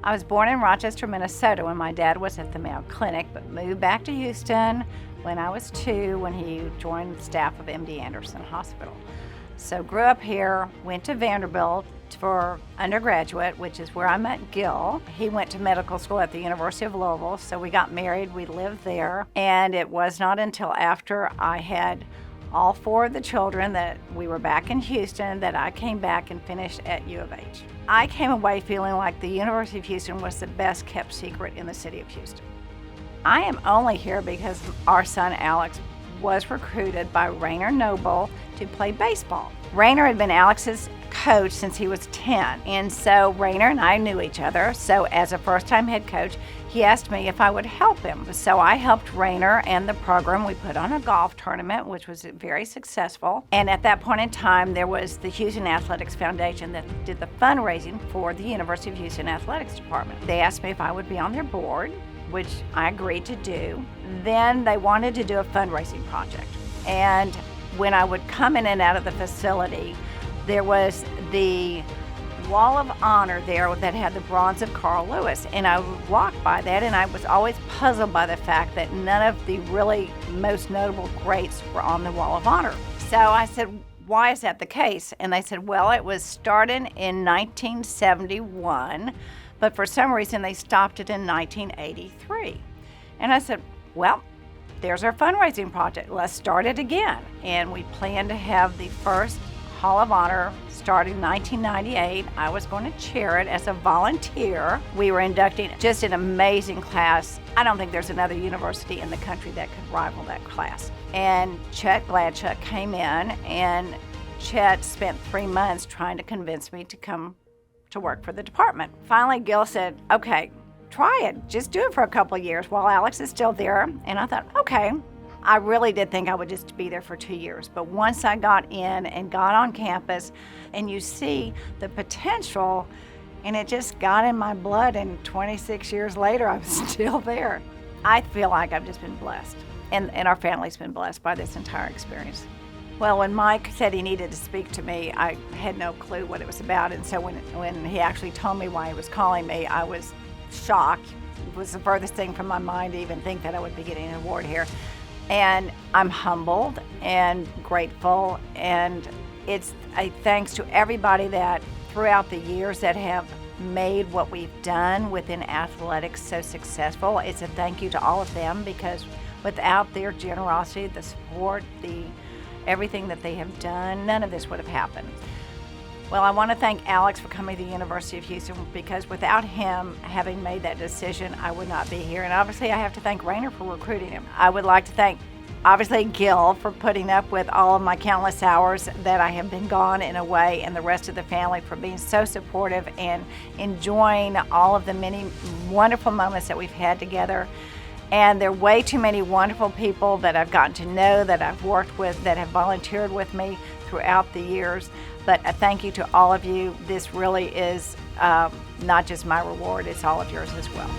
I was born in Rochester, Minnesota when my dad was at the Mayo Clinic, but moved back to Houston when I was 2 when he joined the staff of MD Anderson Hospital. So grew up here, went to Vanderbilt for undergraduate, which is where I met Gil. He went to medical school at the University of Louisville, so we got married, we lived there, and it was not until after I had all 4 of the children that we were back in Houston that I came back and finished at U of H. I came away feeling like the University of Houston was the best kept secret in the city of Houston. I am only here because our son Alex was recruited by Rainer Noble to play baseball. Rainer had been Alex's coach since he was 10, and so Rainer and I knew each other, so as a first-time head coach, he asked me if I would help him. So I helped Rainer and the program. We put on a golf tournament, which was very successful, and at that point in time, there was the Houston Athletics Foundation that did the fundraising for the University of Houston Athletics Department. They asked me if I would be on their board, which I agreed to do. Then they wanted to do a fundraising project, and when I would come in and out of the facility, there was the Wall of Honor there that had the bronze of Carl Lewis, and I would walk by that, and I was always puzzled by the fact that none of the really most notable greats were on the Wall of Honor. So I said, why is that the case? And they said, well, it was started in 1971, but for some reason they stopped it in 1983. And I said, well, there's our fundraising project. Let's start it again. And we plan to have the first Hall of Honor starting in 1998. I was going to chair it as a volunteer. We were inducting just an amazing class. I don't think there's another university in the country that could rival that class. And Chet Gladchuck came in, and Chet spent 3 months trying to convince me to come to work for the department. Finally, Gil said, okay, try it. Just do it for a couple of years while Alex is still there. And I thought, okay. I really did think I would just be there for 2 years. But once I got in and got on campus, and you see the potential, and it just got in my blood, and 26 years later, I'm still there. I feel like I've just been blessed, and our family's been blessed by this entire experience. Well, when Mike said he needed to speak to me, I had no clue what it was about, and so when he actually told me why he was calling me, I was shocked. It was the furthest thing from my mind to even think that I would be getting an award here. And I'm humbled and grateful, and it's a thanks to everybody that throughout the years that have made what we've done within athletics so successful. It's a thank you to all of them, because without their generosity, the support, everything that they have done, none of this would have happened. Well, I want to thank Alex for coming to the University of Houston, because without him having made that decision, I would not be here. And obviously, I have to thank Rainer for recruiting him. I would like to thank, obviously, Gil for putting up with all of my countless hours that I have been gone and away, and the rest of the family for being so supportive and enjoying all of the many wonderful moments that we've had together. And there are way too many wonderful people that I've gotten to know, that I've worked with, that have volunteered with me throughout the years. But a thank you to all of you. This really is not just my reward, it's all of yours as well.